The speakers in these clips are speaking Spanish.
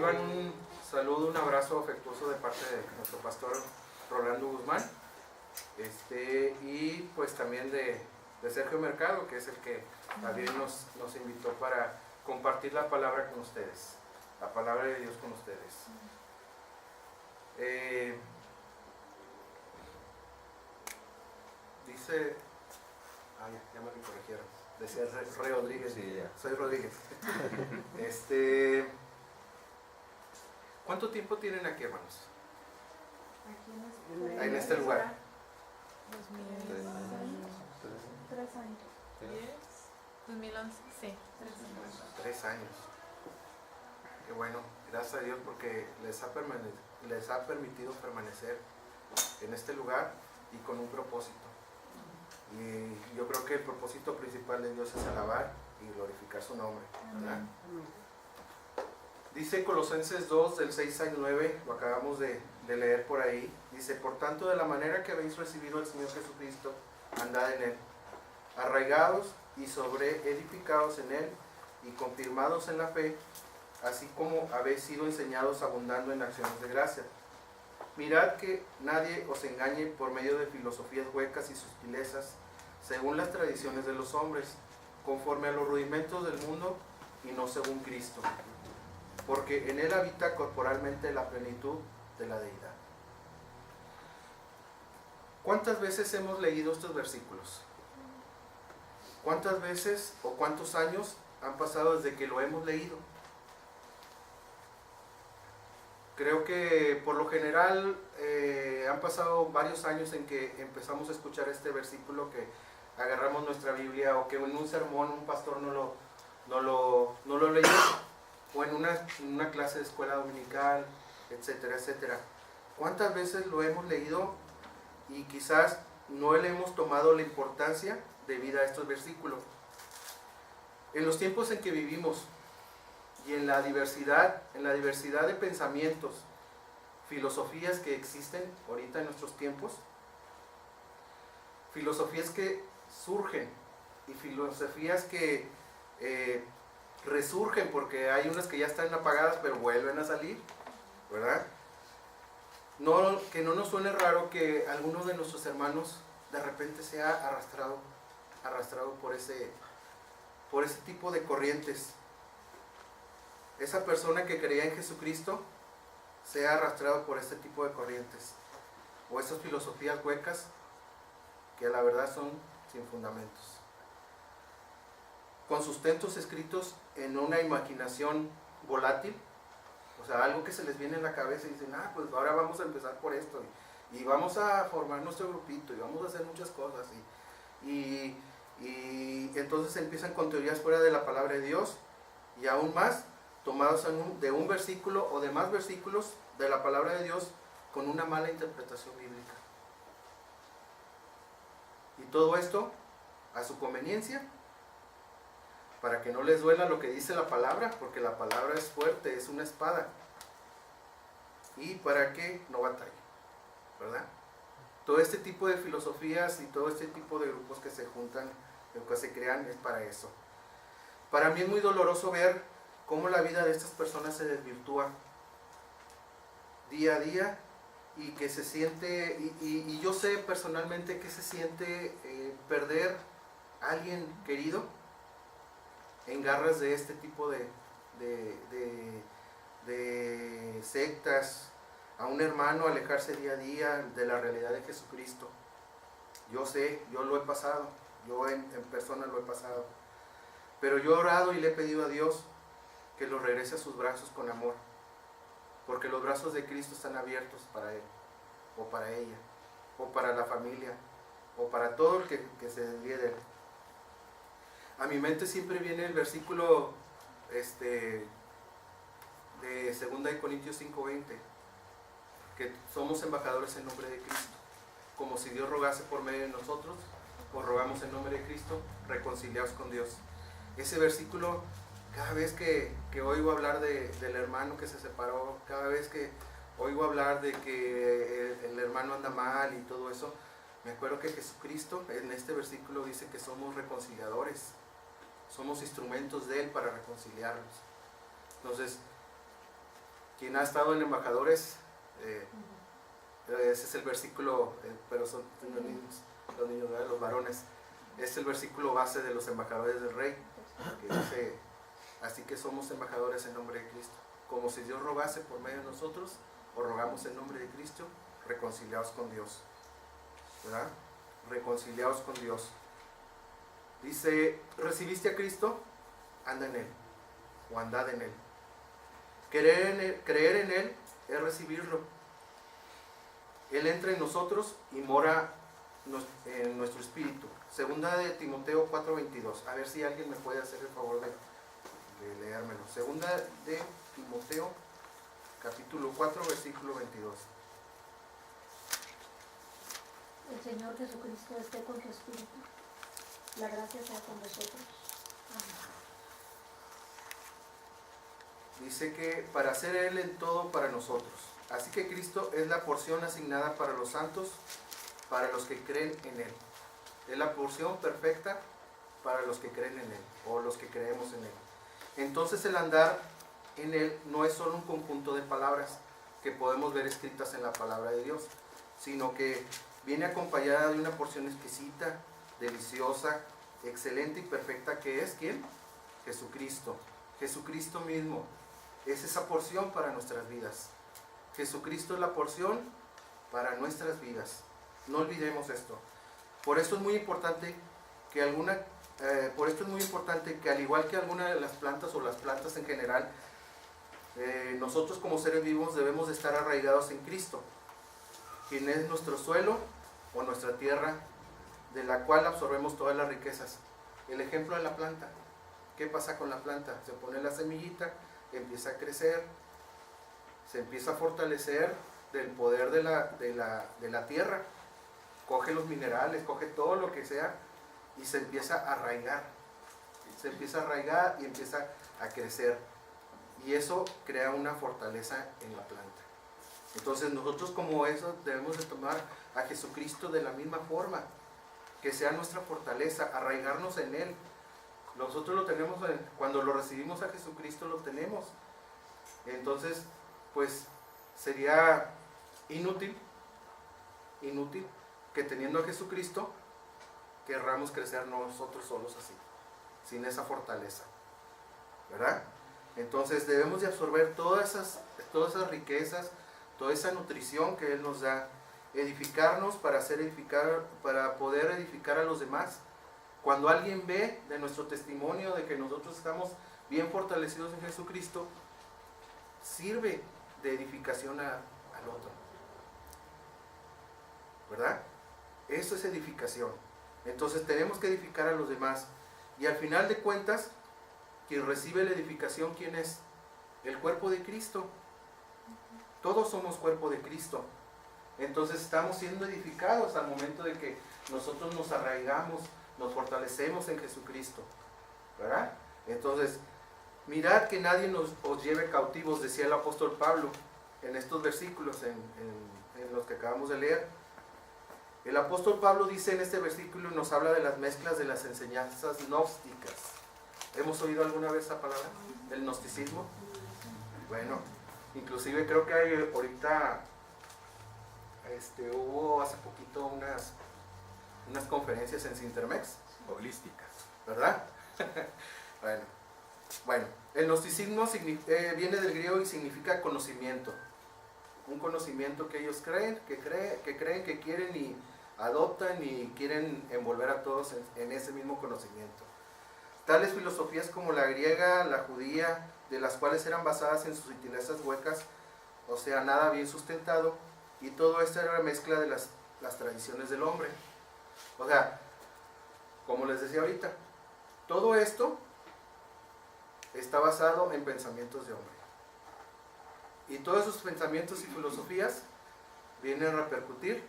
Reciban un saludo, un abrazo afectuoso de parte de nuestro pastor Rolando Guzmán, y pues también de Sergio Mercado, que es el que también nos invitó para compartir la palabra con ustedes, la palabra de Dios con ustedes. Dice, ya me lo corrigieron, decía Rey Rodríguez, Sí, ya. soy Rodríguez. ¿Cuánto tiempo tienen aquí, hermanos? Aquí En este lugar. 3 años. 2011, sí. 3 años. Qué bueno, gracias a Dios porque les ha permitido permanecer en este lugar y con un propósito. Y yo creo que el propósito principal de Dios es alabar y glorificar su nombre, ¿verdad? Dice Colosenses 2, del 6 al 9, lo acabamos de leer por ahí. Dice, por tanto, de la manera que habéis recibido al Señor Jesucristo, andad en Él, arraigados y sobreedificados en Él y confirmados en la fe, así como habéis sido enseñados abundando en acciones de gracia. Mirad que nadie os engañe por medio de filosofías huecas y sutilezas, según las tradiciones de los hombres, conforme a los rudimentos del mundo y no según Cristo, porque en Él habita corporalmente la plenitud de la deidad. ¿Cuántas veces hemos leído estos versículos? ¿Cuántas veces o cuántos años han pasado desde que lo hemos leído? Creo que por lo general han pasado varios años en que empezamos a escuchar este versículo, que agarramos nuestra Biblia o que en un sermón un pastor no lo leyó, o en una clase de escuela dominical, etcétera, etcétera. ¿Cuántas veces lo hemos leído y quizás no le hemos tomado la importancia debida a estos versículos? En los tiempos en que vivimos y en la diversidad de pensamientos, filosofías que existen ahorita en nuestros tiempos, filosofías que surgen y filosofías que resurgen, porque hay unas que ya están apagadas pero vuelven a salir, ¿verdad? Que no nos suene raro que alguno de nuestros hermanos de repente sea arrastrado por ese tipo de corrientes. Esa persona que creía en Jesucristo sea arrastrado por este tipo de corrientes o esas filosofías huecas que la verdad son sin fundamentos, con sustentos escritos en una imaginación volátil, o sea, algo que se les viene en la cabeza y dicen, pues ahora vamos a empezar por esto y vamos a formar nuestro grupito y vamos a hacer muchas cosas y entonces empiezan con teorías fuera de la palabra de Dios y aún más tomados de un versículo o de más versículos de la palabra de Dios con una mala interpretación bíblica. Y todo esto a su conveniencia, para que no les duela lo que dice la palabra, porque la palabra es fuerte, es una espada, y para que no batalle, ¿verdad? Todo este tipo de filosofías y todo este tipo de grupos que se juntan, que se crean, es para eso. Para mí es muy doloroso ver cómo la vida de estas personas se desvirtúa día a día y que se siente, y yo sé personalmente que se siente perder a alguien querido en garras de este tipo de sectas, a un hermano alejarse día a día de la realidad de Jesucristo. Yo sé, yo lo he pasado, yo en persona lo he pasado, pero yo he orado y le he pedido a Dios que lo regrese a sus brazos con amor, porque los brazos de Cristo están abiertos para él, o para ella, o para la familia, o para todo el que se desvíe de él. A mi mente siempre viene el versículo de 2 Corintios 5:20, que somos embajadores en nombre de Cristo, como si Dios rogase por medio de nosotros, os rogamos en nombre de Cristo, reconciliaos con Dios. Ese versículo, cada vez que oigo hablar del hermano que se separó, cada vez que oigo hablar de que el hermano anda mal y todo eso, me acuerdo que Jesucristo en este versículo dice que somos reconciliadores, somos instrumentos de Él para reconciliarnos. Entonces, Quien ha estado en embajadores, ese es el versículo, pero son los niños, ¿verdad? Los varones. Es el versículo base de los embajadores del rey, que dice, así que somos embajadores en nombre de Cristo. Como si Dios rogase por medio de nosotros, o rogamos en nombre de Cristo, reconciliados con Dios. ¿Verdad? Reconciliados con Dios. Dice, ¿recibiste a Cristo? Anda en Él, o andad en Él. Creer en Él es recibirlo. Él entra en nosotros y mora en nuestro espíritu. Segunda de Timoteo 4:22. A ver si alguien me puede hacer el favor de leérmelo. Segunda de Timoteo, capítulo 4, versículo 22. El Señor Jesucristo esté con tu espíritu. La gracia sea con vosotros. Amén. Dice que para hacer Él en todo para nosotros. Así que Cristo es la porción asignada para los santos, para los que creen en Él. Es la porción perfecta para los que creen en Él, o los que creemos en Él. Entonces el andar en Él no es solo un conjunto de palabras que podemos ver escritas en la palabra de Dios, sino que viene acompañada de una porción exquisita, deliciosa, excelente y perfecta, que es ¿quién? Jesucristo. Jesucristo mismo es esa porción para nuestras vidas. Jesucristo es la porción para nuestras vidas. No olvidemos esto. Por esto es muy importante que al igual que alguna de las plantas o las plantas en general, nosotros como seres vivos debemos de estar arraigados en Cristo, quien es nuestro suelo o nuestra tierra, de la cual absorbemos todas las riquezas. El ejemplo de la planta. ¿Qué pasa con la planta? Se pone la semillita, empieza a crecer, se empieza a fortalecer del poder de la tierra, coge los minerales, coge todo lo que sea y se empieza a arraigar. Se empieza a arraigar y empieza a crecer. Y eso crea una fortaleza en la planta. Entonces nosotros como eso debemos de tomar a Jesucristo de la misma forma, que sea nuestra fortaleza, arraigarnos en Él. Nosotros lo tenemos, cuando lo recibimos a Jesucristo lo tenemos. Entonces, pues sería inútil que teniendo a Jesucristo querramos crecer nosotros solos así, sin esa fortaleza, ¿verdad? Entonces debemos de absorber todas esas riquezas, toda esa nutrición que Él nos da, edificarnos para poder edificar a los demás. Cuando alguien ve de nuestro testimonio de que nosotros estamos bien fortalecidos en Jesucristo, sirve de edificación al otro, ¿verdad? Eso es edificación. Entonces tenemos que edificar a los demás. Y al final de cuentas, quien recibe la edificación, ¿quién es? El cuerpo de Cristo. Todos somos cuerpo de Cristo. Entonces estamos siendo edificados al momento de que nosotros nos arraigamos, nos fortalecemos en Jesucristo, ¿verdad? Entonces, mirad que nadie os lleve cautivos, decía el apóstol Pablo en estos versículos en los que acabamos de leer. El apóstol Pablo dice en este versículo, nos habla de las mezclas de las enseñanzas gnósticas. ¿Hemos oído alguna vez esa palabra? ¿El gnosticismo? Bueno, inclusive creo que hay ahorita, hubo hace poquito unas conferencias en Sintermex. Holísticas. ¿Verdad? Bueno, el gnosticismo viene del griego y significa conocimiento. Un conocimiento que ellos creen, que quieren y adoptan y quieren envolver a todos en ese mismo conocimiento. Tales filosofías como la griega, la judía, de las cuales eran basadas en sus sutilezas huecas, o sea, nada bien sustentado, y todo esto era la mezcla de las tradiciones del hombre. O sea, como les decía ahorita, todo esto está basado en pensamientos de hombre. Y todos esos pensamientos y filosofías vienen a repercutir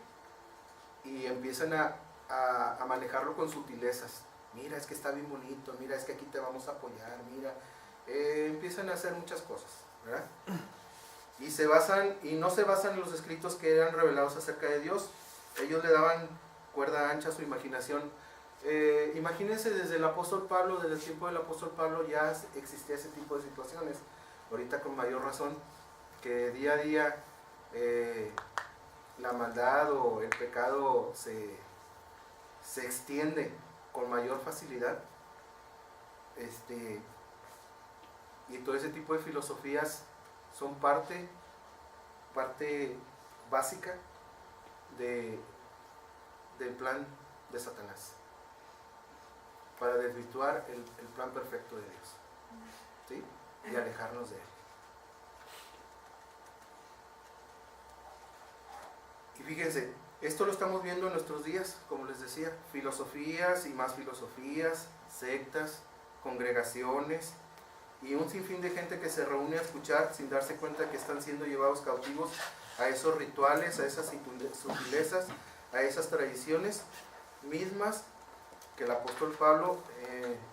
y empiezan a manejarlo con sutilezas. Mira, es que está bien bonito, mira, es que aquí te vamos a apoyar, mira. Empiezan a hacer muchas cosas, ¿verdad? Y no se basan en los escritos que eran revelados acerca de Dios. Ellos le daban cuerda ancha a su imaginación. Imagínense desde el apóstol Pablo, desde el tiempo del apóstol Pablo ya existía ese tipo de situaciones. Ahorita con mayor razón que día a día la maldad o el pecado se extiende con mayor facilidad, y todo ese tipo de filosofías son parte básica del plan de Satanás para desvirtuar el plan perfecto de Dios, ¿sí? Y alejarnos de él. Y fíjense, esto lo estamos viendo en nuestros días, como les decía, filosofías y más filosofías, sectas, congregaciones y un sinfín de gente que se reúne a escuchar sin darse cuenta que están siendo llevados cautivos a esos rituales, a esas sutilezas, a esas tradiciones mismas que el apóstol Pablo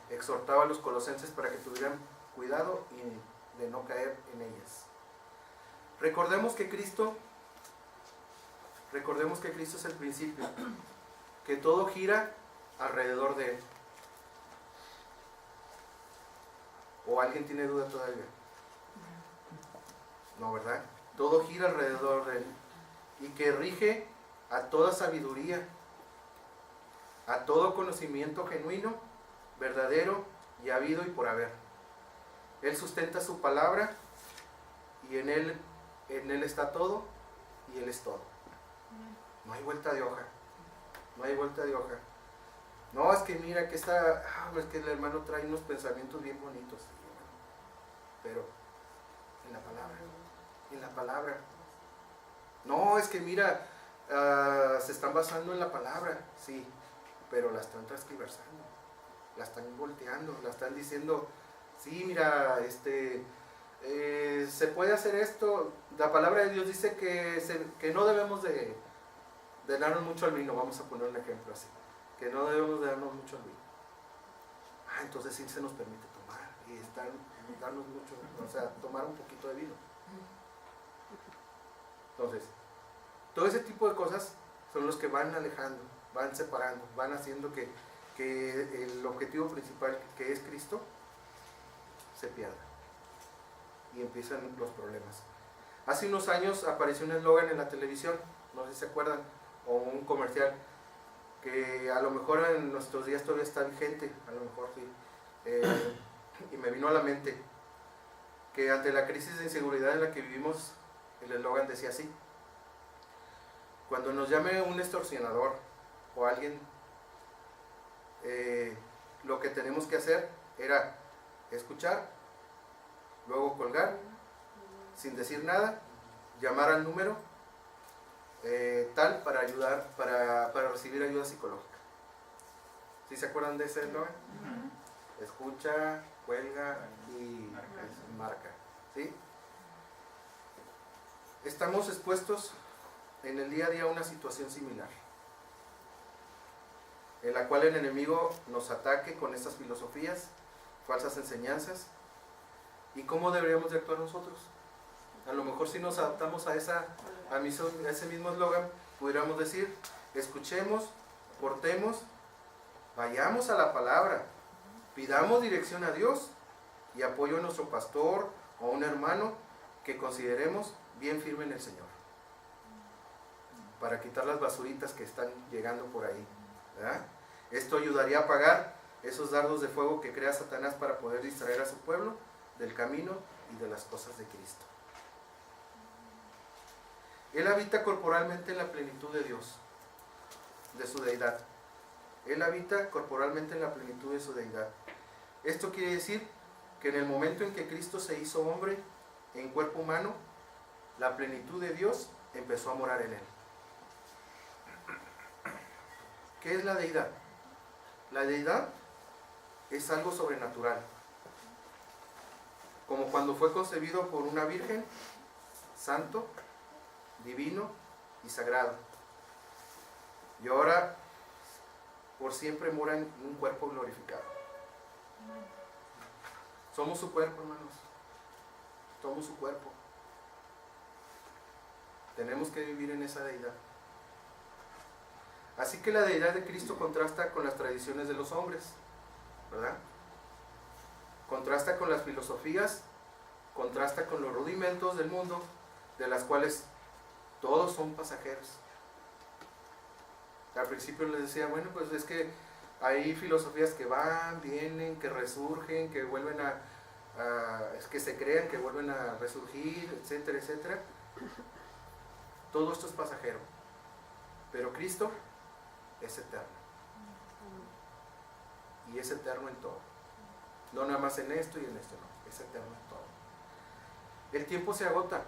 exhortaba a los colosenses para que tuvieran cuidado y de no caer en ellas. Recordemos que Cristo es el principio, que todo gira alrededor de él. ¿O alguien tiene duda todavía? No, ¿verdad? Todo gira alrededor de él y que rige a toda sabiduría, a todo conocimiento genuino, verdadero y habido y por haber. Él sustenta su palabra y en él está todo y él es todo. No hay vuelta de hoja. No hay vuelta de hoja. No, es que mira que es que el hermano trae unos pensamientos bien bonitos. Pero en la palabra. No, es que mira, se están basando en la palabra, sí, pero la están transquiversando, la están volteando, la están diciendo, sí, mira, se puede hacer esto. La palabra de Dios dice que no debemos de darnos mucho al vino, vamos a poner un ejemplo así, que no debemos de darnos mucho al vino. Entonces sí se nos permite tomar y darnos mucho, o sea, tomar un poquito de vino. Entonces, todo ese tipo de cosas son los que van alejando, van separando, van haciendo que el objetivo principal, que es Cristo, se pierda y empiezan los problemas. Hace unos años apareció un eslogan en la televisión, no sé si se acuerdan, o un comercial, que a lo mejor en nuestros días todavía está vigente, a lo mejor sí, y me vino a la mente que ante la crisis de inseguridad en la que vivimos, el eslogan decía así: cuando nos llame un extorsionador o alguien, lo que tenemos que hacer era escuchar, luego colgar, sin decir nada, llamar al número tal para ayudar, para recibir ayuda psicológica. ¿Sí se acuerdan de ese eslogan? Escucha, cuelga y marca. ¿Sí? Estamos expuestos en el día a día a una situación similar, en la cual el enemigo nos ataque con estas filosofías, falsas enseñanzas. ¿Y cómo deberíamos de actuar nosotros? A lo mejor si nos adaptamos a ese mismo eslogan, pudiéramos decir: escuchemos, portemos, vayamos a la palabra, pidamos dirección a Dios y apoyo a nuestro pastor o a un hermano que consideremos bien firme en el Señor, para quitar las basuritas que están llegando por ahí, ¿verdad? Esto ayudaría a apagar esos dardos de fuego que crea Satanás para poder distraer a su pueblo del camino y de las cosas de Cristo. Él habita corporalmente en la plenitud de Dios, de su deidad. Él habita corporalmente en la plenitud de su deidad. Esto quiere decir que en el momento en que Cristo se hizo hombre en cuerpo humano, la plenitud de Dios empezó a morar en él. ¿Qué es la deidad? La deidad es algo sobrenatural, como cuando fue concebido por una virgen, santo, divino y sagrado, y ahora por siempre mora en un cuerpo glorificado. Somos su cuerpo, hermanos, somos su cuerpo. Tenemos que vivir en esa deidad. Así que la deidad de Cristo contrasta con las tradiciones de los hombres, ¿verdad? Contrasta con las filosofías, contrasta con los rudimentos del mundo de las cuales todos son pasajeros. Al principio les decía, bueno, pues es que hay filosofías que van, vienen, que resurgen, que vuelven es que se crean, que vuelven a resurgir, etcétera, etcétera. Todo esto es pasajero, pero Cristo es eterno. Y es eterno en todo. No nada más en esto y en esto, no. Es eterno en todo. El tiempo se agota.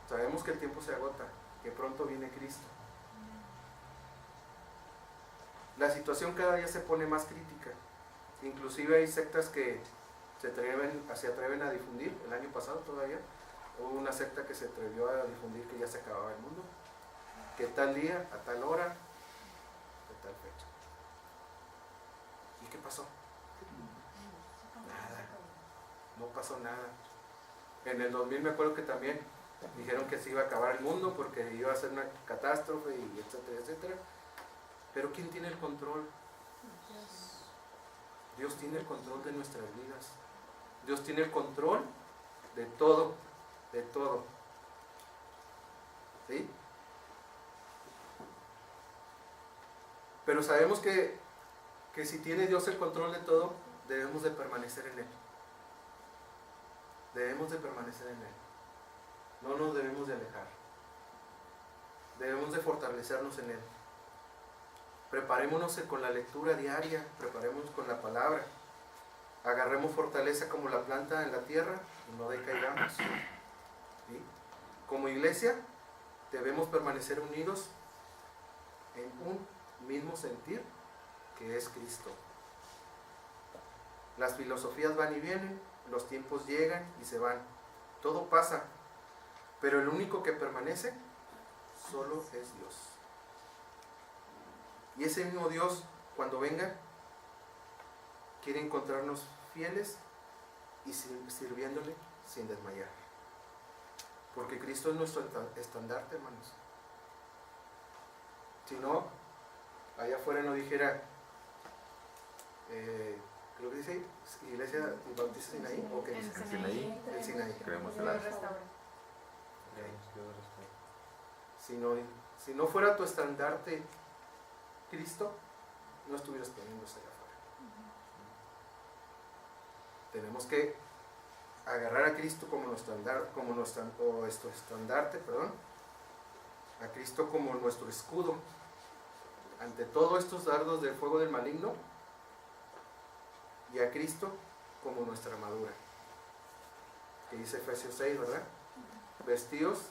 Sabemos que el tiempo se agota, que pronto viene Cristo. La situación cada día se pone más crítica. Inclusive hay sectas que se atreven a difundir. El año pasado todavía hubo una secta que se atrevió a difundir que ya se acababa el mundo, que tal día, a tal hora, de tal fecha. ¿Y qué pasó? Nada. No pasó nada. En el 2000 me acuerdo que también dijeron que se iba a acabar el mundo porque iba a ser una catástrofe y etcétera, etcétera. Pero ¿quién tiene el control? Dios tiene el control de nuestras vidas. Dios tiene el control de todo, de todo. ¿Sí? Pero sabemos que si tiene Dios el control de todo, debemos de permanecer en Él. Debemos de permanecer en Él. No nos debemos de alejar. Debemos de fortalecernos en Él. Preparémonos con la lectura diaria, preparémonos con la palabra. Agarremos fortaleza como la planta en la tierra y no decaigamos. ¿Sí? Como iglesia debemos permanecer unidos en un mismo sentir que es Cristo. Las filosofías van y vienen, los tiempos llegan y se van. Todo pasa, pero el único que permanece solo es Dios. Y ese mismo Dios, cuando venga, quiere encontrarnos fieles y sirviéndole sin desmayar. Porque Cristo es nuestro estandarte, hermanos. Si no, allá afuera no dijera, creo que dice Iglesia Bautista Sinaí, ¿o qué dice? El Sinaí. El Sinaí. Creemos en Lo la restaura. Si no fuera tu estandarte Cristo, no estuvieras poniéndose allá afuera. Tenemos que agarrar a Cristo como nuestro estandarte, a Cristo como nuestro escudo ante todos estos dardos del fuego del maligno, y a Cristo como nuestra armadura, que dice Efesios 6, ¿verdad? Vestidos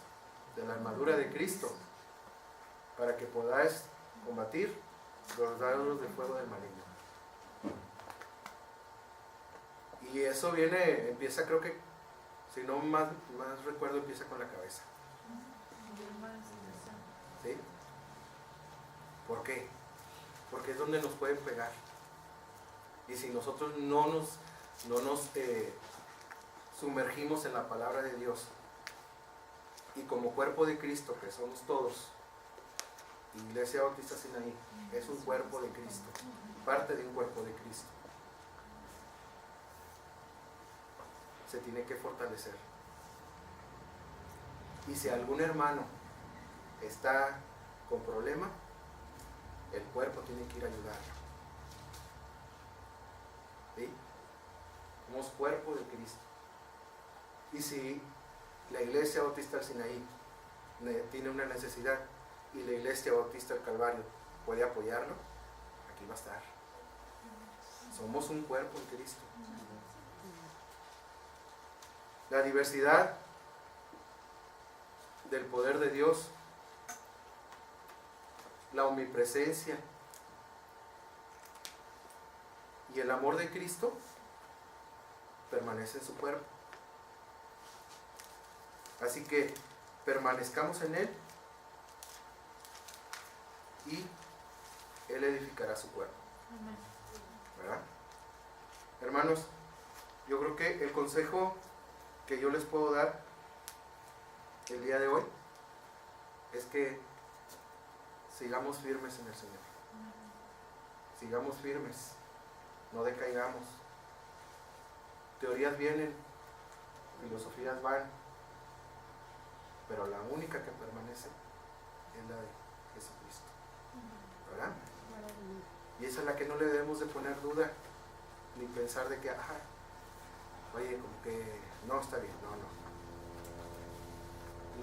de la armadura de Cristo para que podáis combatir los dardos del fuego del maligno. Y eso empieza, creo que, si no más recuerdo, empieza con la cabeza. ¿Sí? ¿Por qué? Porque es donde nos pueden pegar. Y si nosotros no nos sumergimos en la palabra de Dios, y como cuerpo de Cristo, que somos todos, Iglesia Bautista Sinaí es un cuerpo de Cristo, parte de un cuerpo de Cristo. Se tiene que fortalecer. Y si algún hermano está con problema, el cuerpo tiene que ir a ayudarlo. ¿Sí? Somos cuerpo de Cristo. Y si la Iglesia Bautista del Sinaí tiene una necesidad y la Iglesia Bautista del Calvario puede apoyarlo, aquí va a estar. Somos un cuerpo en Cristo. La diversidad del poder de Dios, la omnipresencia y el amor de Cristo permanece en su cuerpo. Así que permanezcamos en Él y Él edificará su cuerpo. ¿Verdad? Hermanos, yo creo que el consejo que yo les puedo dar el día de hoy es que sigamos firmes en el Señor. Sigamos firmes, no decaigamos. Teorías vienen, filosofías van, pero la única que permanece es la de Jesucristo, ¿verdad? Y esa es la que no le debemos de poner duda, ni pensar de que, oye, como que no, está bien,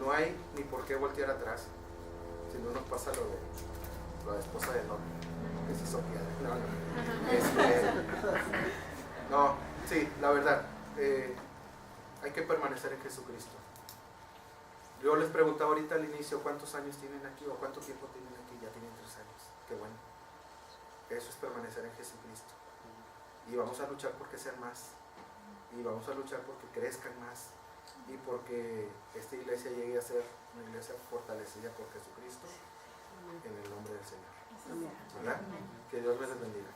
no hay ni por qué voltear atrás, si no nos pasa lo de la esposa de Lot, que se hizo piedra. No, sí, la verdad, hay que permanecer en Jesucristo. Yo les preguntaba ahorita al inicio cuántos años tienen aquí o cuánto tiempo tienen aquí. Ya tienen 3 años, qué bueno. Eso es permanecer en Jesucristo. Y vamos a luchar porque sean más, y vamos a luchar porque crezcan más, y porque esta iglesia llegue a ser una iglesia fortalecida por Jesucristo, en el nombre del Señor. ¿Verdad? Que Dios les bendiga.